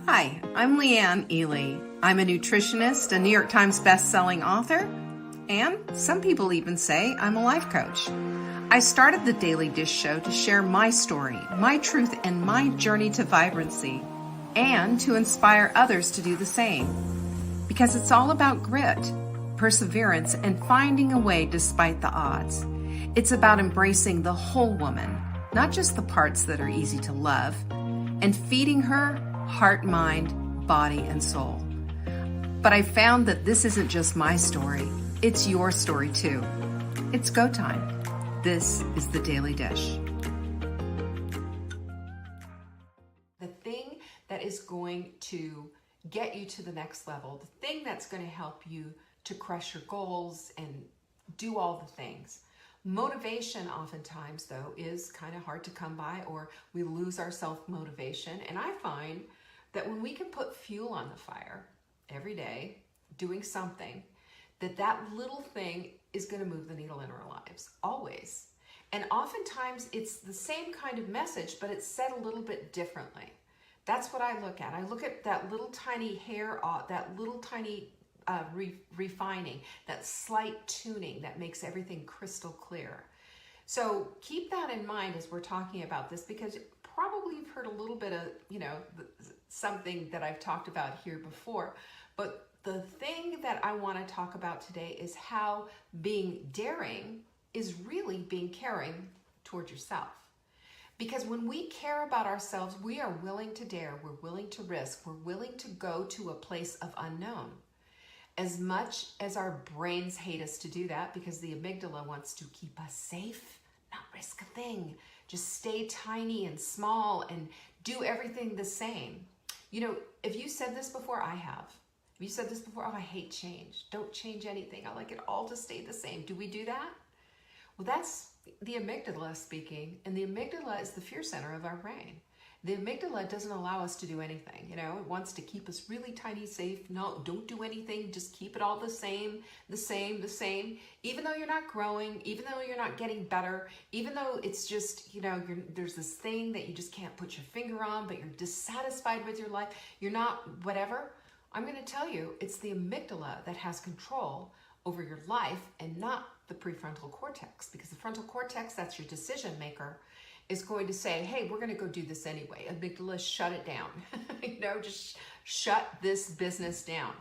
Hi, I'm Leanne Ely. I'm a nutritionist, a New York Times best-selling author, and some people even say I'm a life coach. I started the Daily Dish Show to share my story, my truth, and my journey to vibrancy, and to inspire others to do the same. Because it's all about grit, perseverance, and finding a way despite the odds. It's about embracing the whole woman, not just the parts that are easy to love, and feeding her heart, mind, body, and soul. But I found that this isn't just my story, it's your story too. It's go time. This is the Daily Dish. The thing that is going to get you to the next level, the thing that's going to help you to crush your goals and do all the things. Motivation oftentimes, though, is kind of hard to come by, or we lose our self-motivation. And I find that when we can put fuel on the fire every day, doing something, that little thing is going to move the needle in our lives, always. And oftentimes it's the same kind of message, but it's said a little bit differently. That's what I look at. I look at that little tiny hair, that little tiny refining, that slight tuning that makes everything crystal clear. So keep that in mind as we're talking about this, because probably you've heard a little bit of, something that I've talked about here before. But the thing that I want to talk about today is how being daring is really being caring toward yourself. Because when we care about ourselves, we are willing to dare, we're willing to risk, we're willing to go to a place of unknown. As much as our brains hate us to do that, because the amygdala wants to keep us safe, not risk a thing, just stay tiny and small and do everything the same. If you said this before, I have. If you said this before, oh, I hate change. Don't change anything. I like it all to stay the same. Do we do that? Well, that's the amygdala speaking, and the amygdala is the fear center of our brain. The amygdala doesn't allow us to do anything. It wants to keep us really tiny, safe. No, don't do anything. Just keep it all the same. Even though you're not growing, even though you're not getting better, even though it's just, there's this thing that you just can't put your finger on, but you're dissatisfied with your life. You're not whatever. I'm going to tell you, it's the amygdala that has control over your life and not the prefrontal cortex, because the frontal cortex, that's your decision maker, is going to say, hey, we're going to go do this anyway. Amygdala, shut it down. Just shut this business down.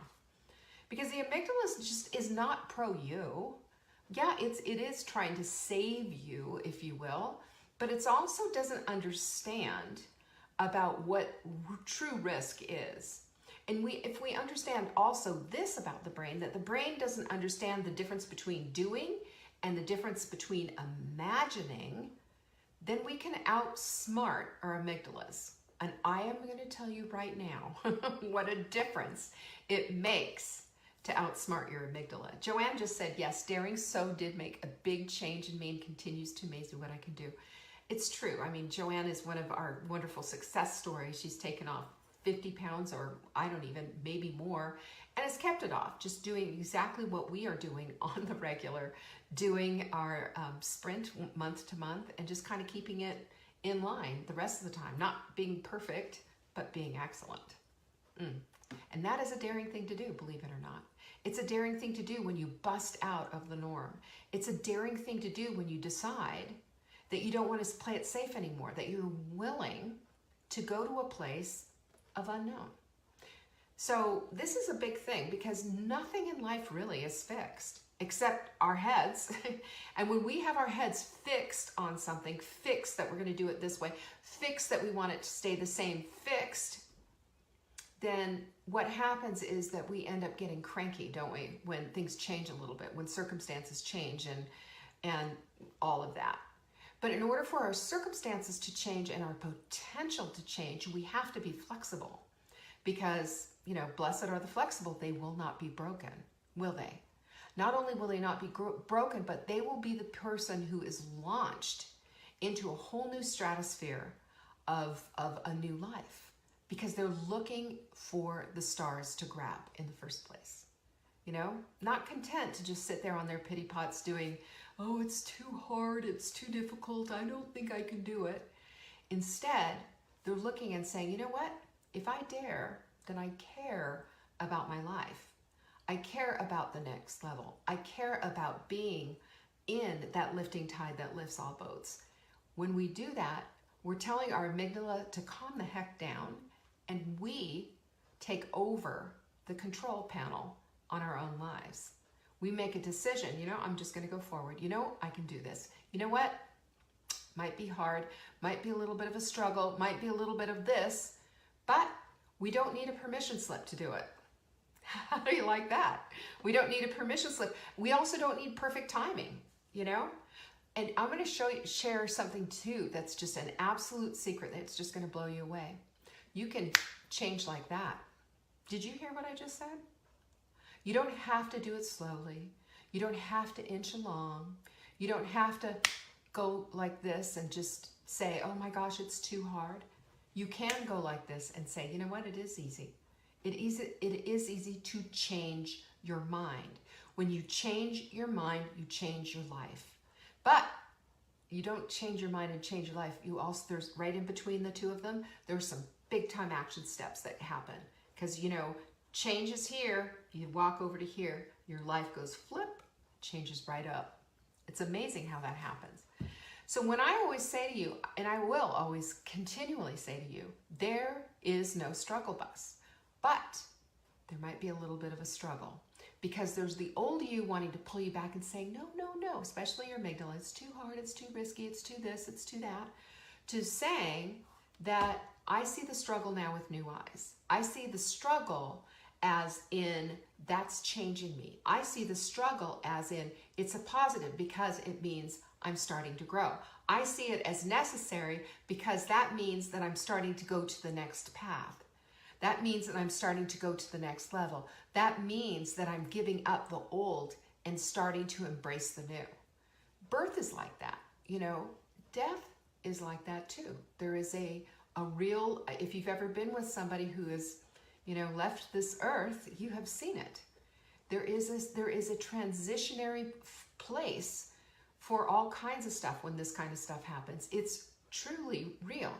Because the amygdala is not pro you. Yeah, it is trying to save you, if you will, but it also doesn't understand about what true risk is. And if we understand also this about the brain, that the brain doesn't understand the difference between doing and the difference between imagining, then we can outsmart our amygdalas. And I am going to tell you right now what a difference it makes to outsmart your amygdala. Joanne just said, yes, daring so did make a big change in me and continues to amaze me what I can do. It's true. I mean, Joanne is one of our wonderful success stories. She's taken off 50 pounds, or maybe more, and has kept it off, just doing exactly what we are doing on the regular, doing our sprint month to month and just kind of keeping it in line the rest of the time, not being perfect, but being excellent. And that is a daring thing to do, believe it or not. It's a daring thing to do when you bust out of the norm. It's a daring thing to do when you decide that you don't want to play it safe anymore, that you're willing to go to a place of unknown. So this is a big thing, because nothing in life really is fixed except our heads. And when we have our heads fixed on something, fixed that we're going to do it this way, fixed that we want it to stay the same, fixed, then what happens is that we end up getting cranky, don't we? When things change a little bit, when circumstances change and all of that. But in order for our circumstances to change and our potential to change, we have to be flexible, because, blessed are the flexible, they will not be broken, will they? Not only will they not be broken, but they will be the person who is launched into a whole new stratosphere of a new life, because they're looking for the stars to grab in the first place. Not content to just sit there on their pity pots doing, oh, it's too hard, it's too difficult, I don't think I can do it. Instead, they're looking and saying, you know what? if I dare, then I care about my life. I care about the next level. I care about being in that lifting tide that lifts all boats. When we do that, we're telling our amygdala to calm the heck down, and we take over the control panel on our own lives. We make a decision, I'm just going to go forward. I can do this. You know what? Might be hard, might be a little bit of a struggle, might be a little bit of this, but we don't need a permission slip to do it. How do you like that? We don't need a permission slip. We also don't need perfect timing, And I'm going to share something too that's just an absolute secret that's just going to blow you away. You can change like that. Did you hear what I just said? You don't have to do it slowly. You don't have to inch along. You don't have to go like this and just say, oh my gosh, it's too hard. You can go like this and say, you know what, it is easy. It is easy to change your mind. When you change your mind, you change your life. But you don't change your mind and change your life. There's right in between the two of them, there's some big time action steps that happen. Because, change is here, you walk over to here, your life goes flip, changes right up. It's amazing how that happens. So when I always say to you, and I will always continually say to you, there is no struggle bus. But there might be a little bit of a struggle, because there's the old you wanting to pull you back and saying, no, especially your amygdala, it's too hard, it's too risky, it's too this, it's too that, to saying that I see the struggle now with new eyes. I see the struggle as in that's changing me. I see the struggle as in it's a positive because it means I'm starting to grow. I see it as necessary because that means that I'm starting to go to the next path. That means that I'm starting to go to the next level. That means that I'm giving up the old and starting to embrace the new. Birth is like that, Death is like that too. There is a real, if you've ever been with somebody who has, left this earth, you have seen it. There is a transitionary place for all kinds of stuff when this kind of stuff happens. It's truly real.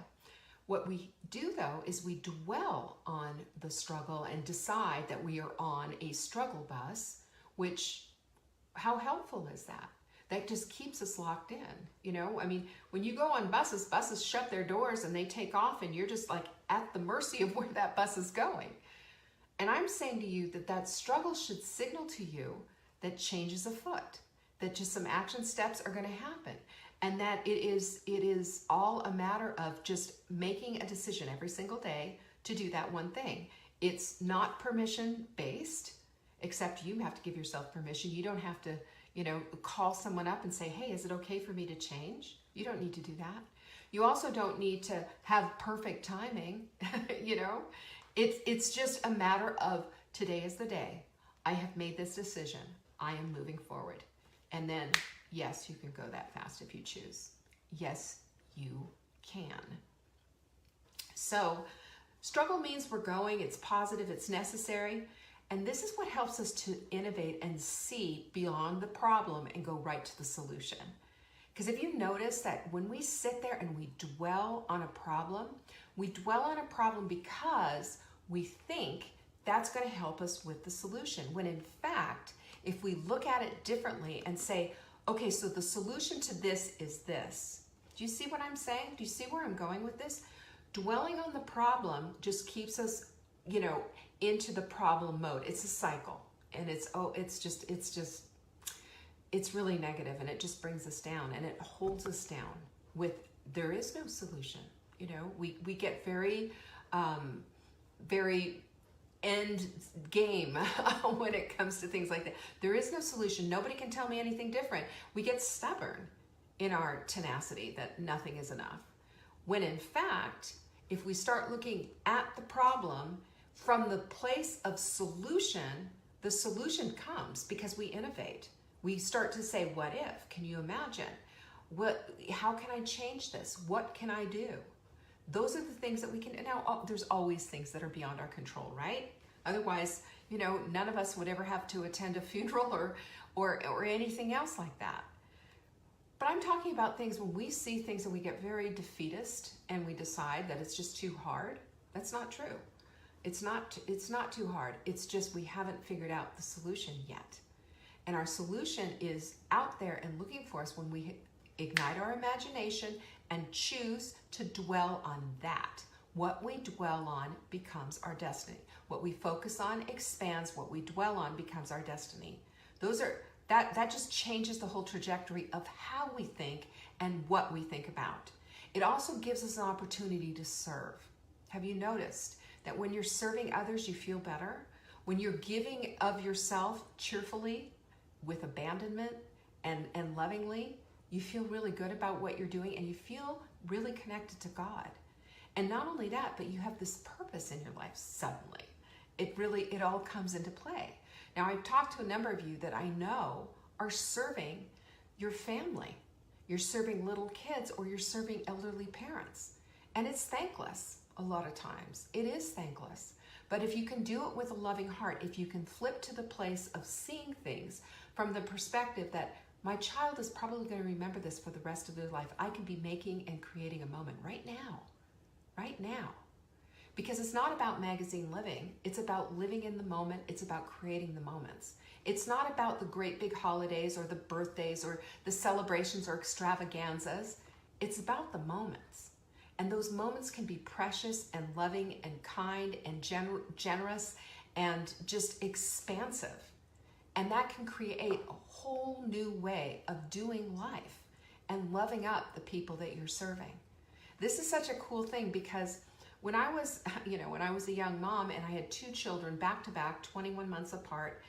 What we do, though, is we dwell on the struggle and decide that we are on a struggle bus, which, how helpful is that? That just keeps us locked in, when you go on buses shut their doors and they take off and you're just like at the mercy of where that bus is going. And I'm saying to you that struggle should signal to you that change is afoot, that just some action steps are going to happen. And that it is all a matter of just making a decision every single day to do that one thing. It's not permission based, except you have to give yourself permission. You don't have to, call someone up and say, hey, is it okay for me to change? You don't need to do that. You also don't need to have perfect timing, It's just a matter of today is the day. I have made this decision. I am moving forward. And then, yes, you can go that fast if you choose. Yes, you can. So, struggle means we're going, it's positive, it's necessary. And this is what helps us to innovate and see beyond the problem and go right to the solution. Because if you notice that when we sit there and we dwell on a problem, we dwell on a problem because we think that's going to help us with the solution. When in fact, if we look at it differently and say, okay, so the solution to this is this. Do you see what I'm saying? Do you see where I'm going with this? Dwelling on the problem just keeps us, into the problem mode. It's a cycle. And it's really negative, and it just brings us down and it holds us down with, there is no solution. We get very, very end game when it comes to things like that. There is no solution. Nobody can tell me anything different. We get stubborn in our tenacity that nothing is enough. When in fact, if we start looking at the problem from the place of solution, the solution comes because we innovate. We start to say, what if? Can you imagine? How can I change this? What can I do? Those are the things that we can, now there's always things that are beyond our control, right? Otherwise, none of us would ever have to attend a funeral or anything else like that. But I'm talking about things when we see things and we get very defeatist and we decide that it's just too hard. That's not true. It's not too hard. It's just we haven't figured out the solution yet. And our solution is out there and looking for us when we ignite our imagination and choose to dwell on that. What we dwell on becomes our destiny. What we focus on expands. What we dwell on becomes our destiny. That just changes the whole trajectory of how we think and what we think about. It also gives us an opportunity to serve. Have you noticed that when you're serving others, you feel better? When you're giving of yourself cheerfully, with abandonment and lovingly, you feel really good about what you're doing and you feel really connected to God. And not only that, but you have this purpose in your life suddenly. It all comes into play. Now, I've talked to a number of you that I know are serving your family. You're serving little kids or you're serving elderly parents. And it's thankless a lot of times. It is thankless. But if you can do it with a loving heart, if you can flip to the place of seeing things from the perspective that my child is probably going to remember this for the rest of their life, I can be making and creating a moment right now. Because it's not about magazine living. It's about living in the moment. It's about creating the moments. It's not about the great big holidays or the birthdays or the celebrations or extravaganzas. It's about the moments. And those moments can be precious and loving and kind and generous and just expansive. And that can create a whole new way of doing life and loving up the people that you're serving. This is such a cool thing because when I was a young mom and I had 2 children back to back, 21 months apart,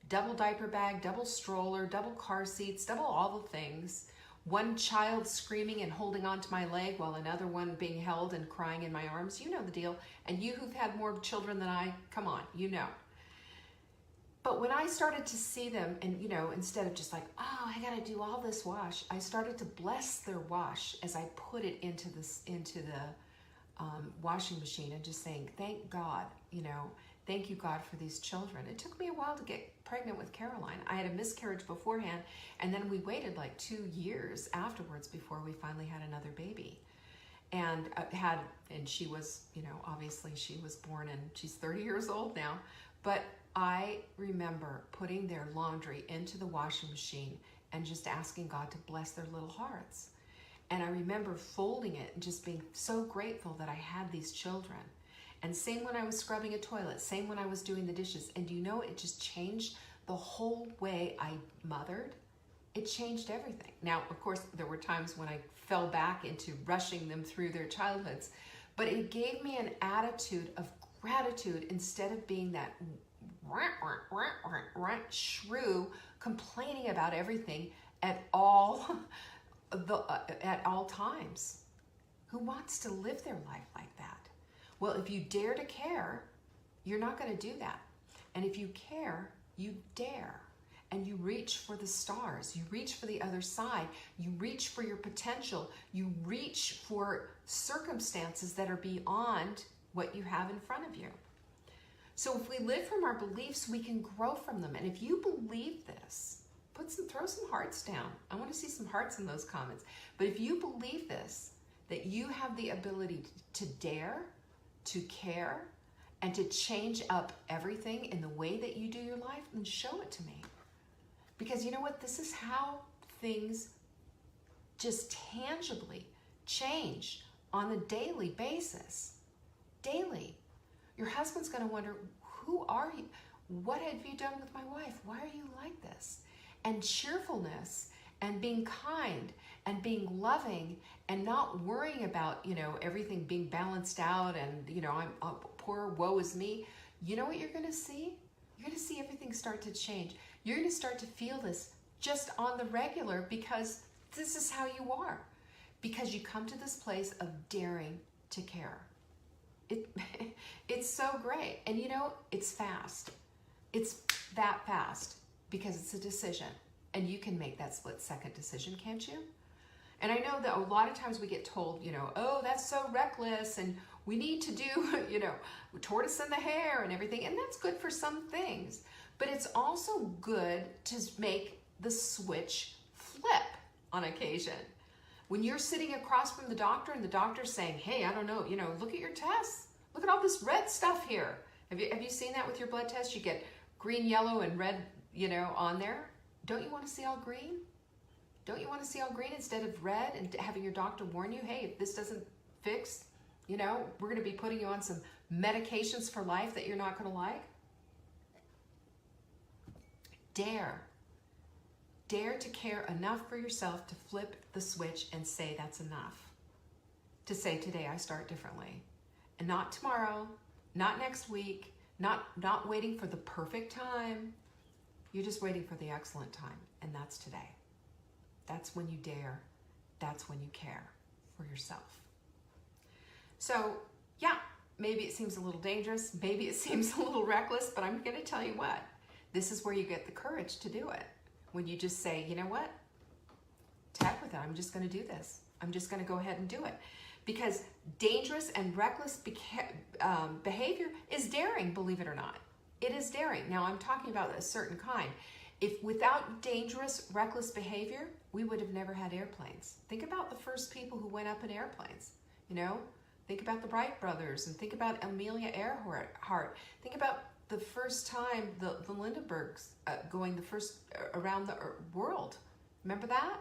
double diaper bag, double stroller, double car seats, double all the things. One child screaming and holding onto my leg while another one being held and crying in my arms. You know the deal. And you who've had more children than I, come on, you know. But when I started to see them and, instead of just like, oh, I got to do all this wash, I started to bless their wash as I put it into the washing machine and just saying, thank God, thank you, God, for these children. It took me a while to get pregnant with Caroline. I had a miscarriage beforehand, and then we waited like 2 years afterwards before we finally had another baby. And she was, obviously she was born and she's 30 years old now. But I remember putting their laundry into the washing machine and just asking God to bless their little hearts. And I remember folding it and just being so grateful that I had these children. And same when I was scrubbing a toilet, same when I was doing the dishes. And it just changed the whole way I mothered. It changed everything. Now, of course, there were times when I fell back into rushing them through their childhoods, but it gave me an attitude of gratitude instead of being that shrew complaining about everything at all times. Who wants to live their life like that? Well, if you dare to care, you're not going to do that. And if you care, you dare. And you reach for the stars. You reach for the other side. You reach for your potential. You reach for circumstances that are beyond what you have in front of you. So if we live from our beliefs, we can grow from them. And if you believe this, throw some hearts down. I want to see some hearts in those comments. But if you believe this, that you have the ability to dare, to care, and to change up everything in the way that you do your life, then show it to me. Because you know what? This is how things just tangibly change on a daily basis. Daily. Your husband's going to wonder, who are you? What have you done with my wife? Why are you like this? And cheerfulness and being kind and being loving and not worrying about, everything being balanced out and, I'm poor, woe is me. You know what you're going to see? You're going to see everything start to change. You're going to start to feel this just on the regular because this is how you are. Because you come to this place of daring to care. It's so great. And it's fast. It's that fast because it's a decision. And you can make that split-second decision, can't you? And I know that a lot of times we get told, oh, that's so reckless and we need to do, tortoise in the hare and everything. And that's good for some things. But it's also good to make the switch flip on occasion. When you're sitting across from the doctor and the doctor's saying, hey, I don't know, look at your tests. Look at all this red stuff here. Have you seen that with your blood test? You get green, yellow, and red, on there. Don't you want to see all green? Don't you want to see all green instead of red, and having your doctor warn you, hey, if this doesn't fix, we're going to be putting you on some medications for life that you're not going to like? Dare to care enough for yourself to flip the switch and say that's enough. To say, today I start differently. And not tomorrow, not next week, not waiting for the perfect time. You're just waiting for the excellent time, and that's today. That's when you dare. That's when you care for yourself. So, yeah, maybe it seems a little dangerous. Maybe it seems a little reckless, but I'm going to tell you what. This is where you get the courage to do it. When you just say, you know what? To heck with it. I'm just going to do this. I'm just going to go ahead and do it. Because dangerous and reckless behavior is daring, believe it or not. It is daring. Now, I'm talking about a certain kind. If without dangerous, reckless behavior, we would have never had airplanes. Think about the first people who went up in airplanes, Think about the Wright brothers, and think about Amelia Earhart. Think about the first time the Lindberghs going the first around the world. Remember that?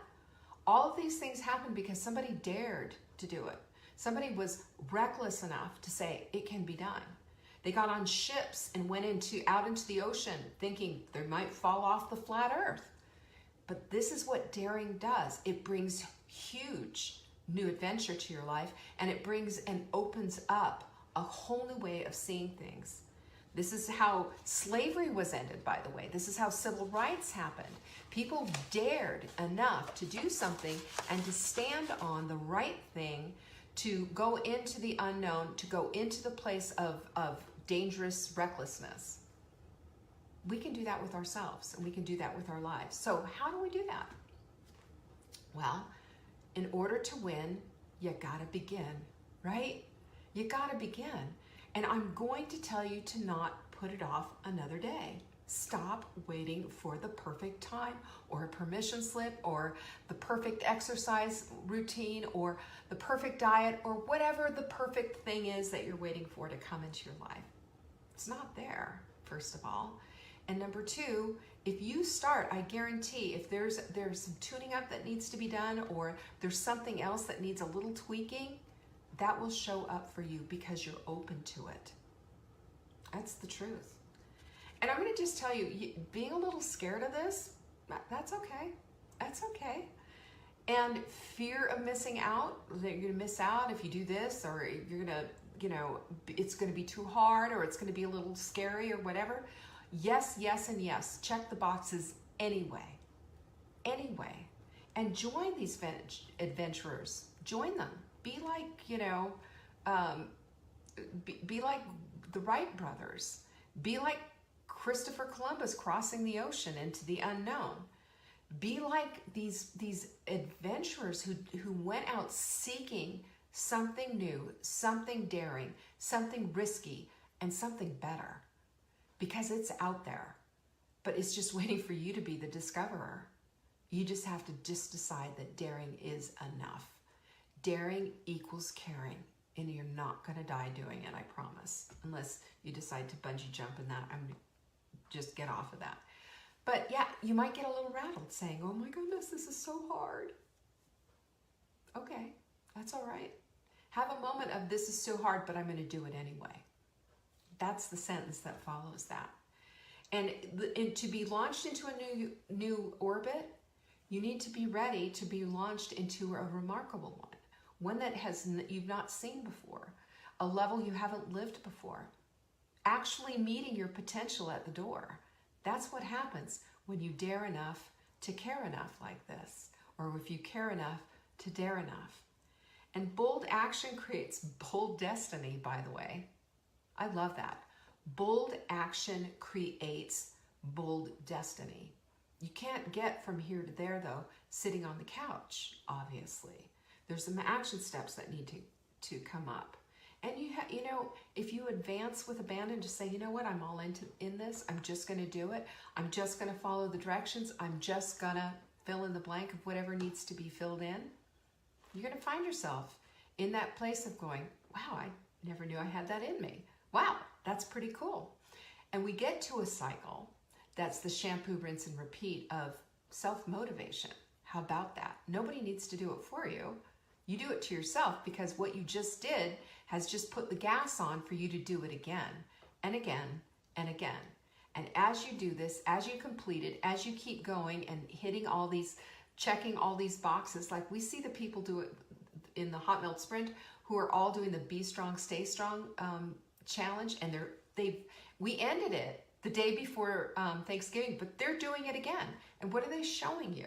All of these things happened because somebody dared to do it. Somebody was reckless enough to say, it can be done. They got on ships and went out into the ocean thinking they might fall off the flat earth. But this is what daring does. It brings huge new adventure to your life, and it brings and opens up a whole new way of seeing things. This is how slavery was ended, by the way. This is how civil rights happened. People dared enough to do something and to stand on the right thing, to go into the unknown, to go into the place of dangerous recklessness. We can do that with ourselves, and we can do that with our lives. So how do we do that? Well, in order to win, you gotta begin, right? You gotta begin. And I'm going to tell you to not put it off another day. Stop waiting for the perfect time, or a permission slip, or the perfect exercise routine, or the perfect diet, or whatever the perfect thing is that you're waiting for to come into your life. It's not there, first of all. And number two, if you start, I guarantee if there's some tuning up that needs to be done, or there's something else that needs a little tweaking, that will show up for you because you're open to it. That's the truth. And I'm going to just tell you, being a little scared of this, that's okay. That's okay. And fear of missing out, that you're going to miss out if you do this, or you're going to, it's going to be too hard, or it's going to be a little scary, or whatever. Yes, yes, and yes. Check the boxes anyway. Anyway. And join these adventurers. Join them. Be like, be like the Wright brothers. Be like Christopher Columbus crossing the ocean into the unknown. Be like these adventurers who went out seeking something new, something daring, something risky, and something better. Because it's out there. But it's just waiting for you to be the discoverer. You just have to decide that daring is enough. Daring equals caring, and you're not going to die doing it, I promise. Unless you decide to bungee jump in that, just get off of that. But yeah, you might get a little rattled saying, oh my goodness, this is so hard. Okay, that's all right. Have a moment of, this is so hard, but I'm going to do it anyway. That's the sentence that follows that. And to be launched into a new orbit, you need to be ready to be launched into a remarkable one that you've not seen before, a level you haven't lived before, actually meeting your potential at the door. That's what happens when you dare enough to care enough like this, or if you care enough to dare enough. And bold action creates bold destiny, by the way. I love that. Bold action creates bold destiny. You can't get from here to there, though, sitting on the couch, obviously. There's some action steps that need to come up. And if you advance with abandon, just say, you know what, I'm all in this. I'm just going to do it. I'm just going to follow the directions. I'm just going to fill in the blank of whatever needs to be filled in. You're going to find yourself in that place of going, wow, I never knew I had that in me. Wow, that's pretty cool. And we get to a cycle that's the shampoo, rinse, and repeat of self-motivation. How about that? Nobody needs to do it for you. You do it to yourself, because what you just did has just put the gas on for you to do it again and again and again. And as you do this, as you complete it, as you keep going and hitting all these, checking all these boxes, like we see the people do it in the Hot Melt Sprint who are all doing the Be Strong, Stay Strong challenge, and we ended it the day before Thanksgiving, but they're doing it again. And what are they showing you?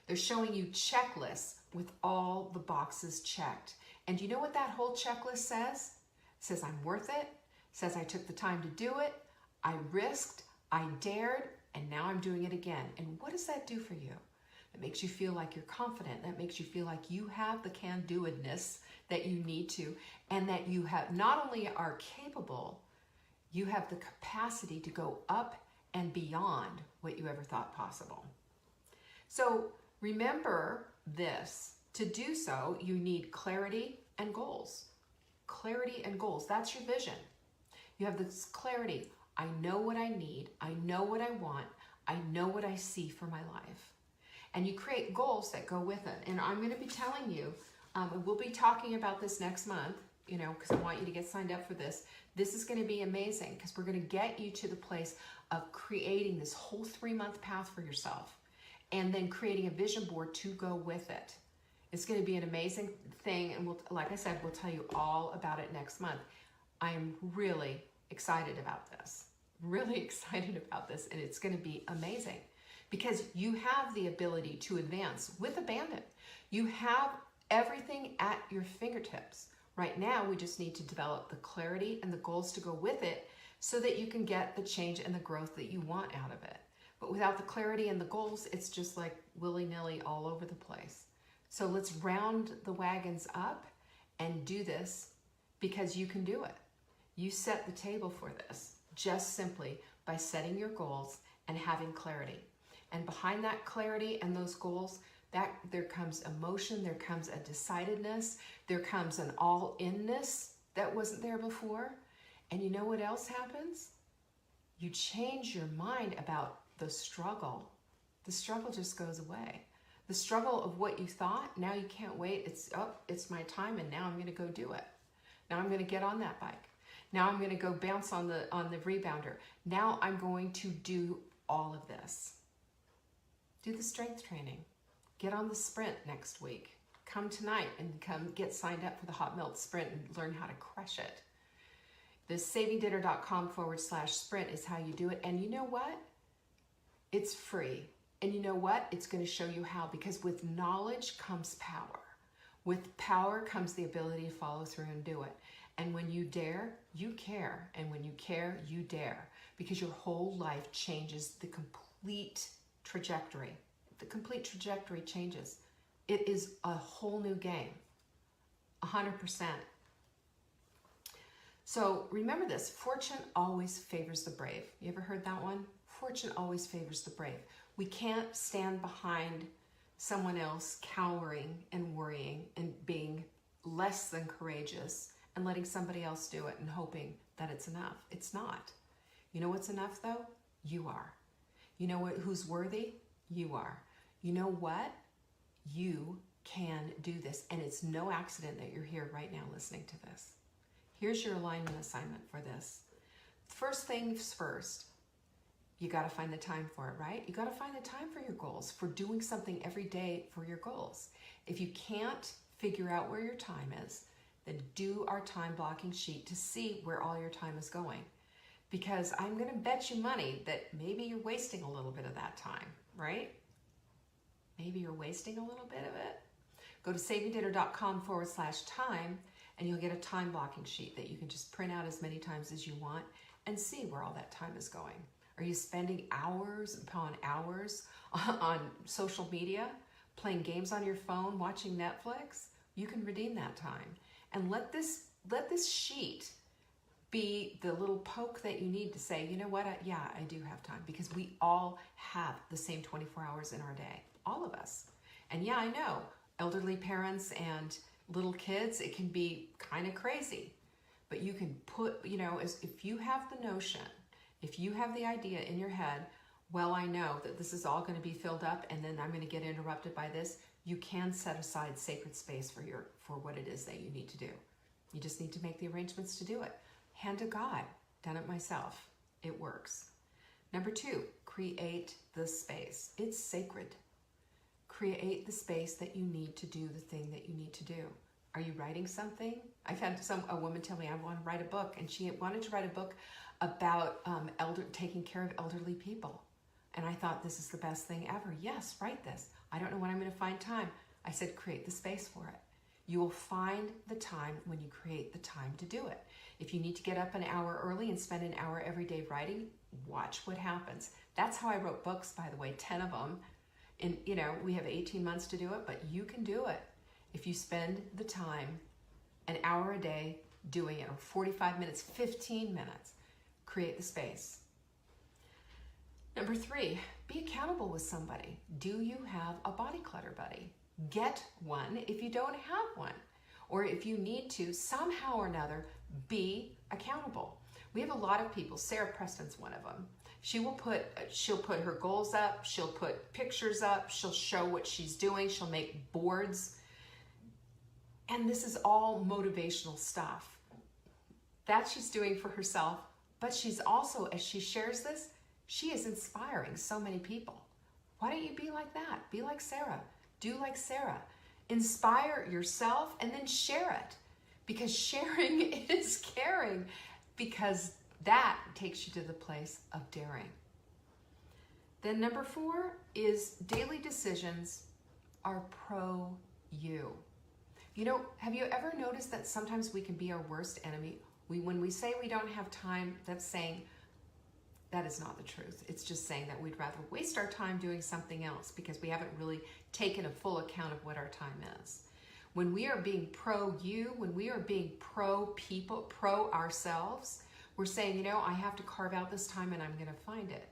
They're showing you checklists with all the boxes checked. And you know what that whole checklist says? It says, I'm worth it. It says, I took the time to do it. I risked, I dared, and now I'm doing it again. And what does that do for you? It makes you feel like you're confident. That makes you feel like you have the can-do-edness that you need to, and that you have not only are capable, you have the capacity to go up and beyond what you ever thought possible. So remember this. To do so, you need clarity and goals. Clarity and goals. That's your vision. You have this clarity. I know what I need. I know what I want. I know what I see for my life. And you create goals that go with it. And I'm going to be telling you, we'll be talking about this next month, you know, because I want you to get signed up for this. This is going to be amazing, because we're going to get you to the place of creating this whole 3-month path for yourself, and then creating a vision board to go with it. It's going to be an amazing thing, and like I said, we'll tell you all about it next month. I am really excited about this, and it's going to be amazing, because you have the ability to advance with abandon. You have everything at your fingertips. Right now, we just need to develop the clarity and the goals to go with it so that you can get the change and the growth that you want out of it. But without the clarity and the goals, it's just like willy-nilly all over the place. So let's round the wagons up and do this, because you can do it. You set the table for this just simply by setting your goals and having clarity. And behind that clarity and those goals, there comes emotion, there comes a decidedness, there comes an all-inness that wasn't there before. And you know what else happens? You change your mind about the struggle. The struggle just goes away. The struggle of what you thought, now you can't wait. It's my time, and now I'm going to go do it. Now I'm going to get on that bike. Now I'm going to go bounce on the rebounder. Now I'm going to do all of this. Do the strength training. Get on the sprint next week. Come tonight and come get signed up for the Hot Melt Sprint and learn how to crush it. The savingdinner.com/sprint is how you do it. And you know what? It's free. And you know what? It's going to show you how, because with knowledge comes power. With power comes the ability to follow through and do it. And when you dare, you care. And when you care, you dare. Because your whole life changes the complete trajectory. The complete trajectory changes. It is a whole new game. 100%. So remember this, fortune always favors the brave. You ever heard that one? Fortune always favors the brave. We can't stand behind someone else cowering and worrying and being less than courageous and letting somebody else do it and hoping that it's enough. It's not. You know what's enough though? You are. You know who's worthy? You are. You know what? You can do this. And it's no accident that you're here right now listening to this. Here's your alignment assignment for this. First things first, you got to find the time for it, right? You got to find the time for your goals, for doing something every day for your goals. If you can't figure out where your time is, then do our time blocking sheet to see where all your time is going. Because I'm going to bet you money that maybe you're wasting a little bit of that time, right? Maybe you're wasting a little bit of it. Go to savingdinner.com/time and you'll get a time blocking sheet that you can just print out as many times as you want and see where all that time is going. Are you spending hours upon hours on social media, playing games on your phone, watching Netflix? You can redeem that time. And let this sheet be the little poke that you need to say, you know what, I do have time, because we all have the same 24 hours in our day, all of us. And yeah, I know, elderly parents and little kids, it can be kind of crazy. But you can put, if you have the notion, if you have the idea in your head, well, I know that this is all going to be filled up and then I'm going to get interrupted by this, you can set aside sacred space for what it is that you need to do. You just need to make the arrangements to do it. Hand to God. Done it myself. It works. Number 2, create the space. It's sacred. Create the space that you need to do the thing that you need to do. Are you writing something? I've had a woman tell me I want to write a book, and she wanted to write a book about taking care of elderly people. And I thought, this is the best thing ever. Yes, write this. I don't know when I'm going to find time. I said, create the space for it. You will find the time when you create the time to do it. If you need to get up an hour early and spend an hour every day writing, watch what happens. That's how I wrote books, by the way, 10 of them. And, we have 18 months to do it, but you can do it. If you spend the time, an hour a day doing it, or 45 minutes, 15 minutes, create the space. Number 3, be accountable with somebody. Do you have a body clutter buddy? Get one if you don't have one. Or if you need to, somehow or another, be accountable. We have a lot of people. Sarah Preston's one of them. She'll put her goals up. She'll put pictures up. She'll show what she's doing. She'll make boards. And this is all motivational stuff that she's doing for herself. But she's also, as she shares this, she is inspiring so many people. Why don't you be like that? Be like Sarah. Do like Sarah. Inspire yourself and then share it. Because sharing is caring. Because that takes you to the place of daring. Then number 4 is daily decisions are pro you. Have you ever noticed that sometimes we can be our worst enemy? When we say we don't have time, that's saying that is not the truth. It's just saying that we'd rather waste our time doing something else because we haven't really taken a full account of what our time is. When we are being pro you, when we are being pro people, pro ourselves, we're saying, I have to carve out this time and I'm going to find it.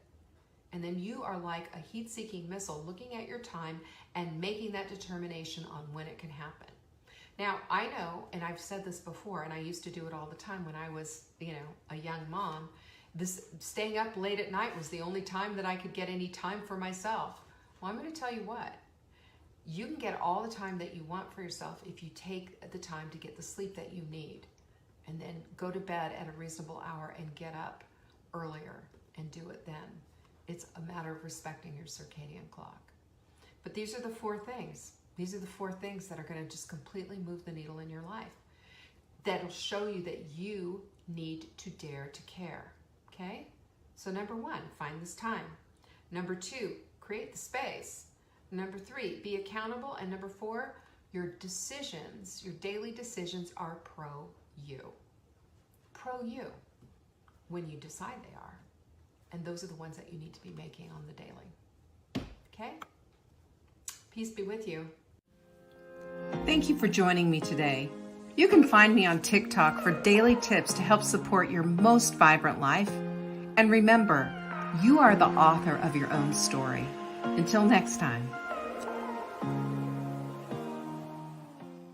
And then you are like a heat-seeking missile looking at your time and making that determination on when it can happen. Now, I know, and I've said this before, and I used to do it all the time when I was, a young mom, staying up late at night was the only time that I could get any time for myself. Well, I'm going to tell you what. You can get all the time that you want for yourself if you take the time to get the sleep that you need, and then go to bed at a reasonable hour and get up earlier and do it then. It's a matter of respecting your circadian clock. But these are the 4 things. These are the 4 things that are going to just completely move the needle in your life. That'll show you that you need to dare to care. Okay? So number 1, find this time. Number 2, create the space. Number 3, be accountable. And number 4, your decisions, your daily decisions are pro you. Pro you when you decide they are. And those are the ones that you need to be making on the daily. Okay? Peace be with you. Thank you for joining me today. You can find me on TikTok for daily tips to help support your most vibrant life. And remember, you are the author of your own story. Until next time.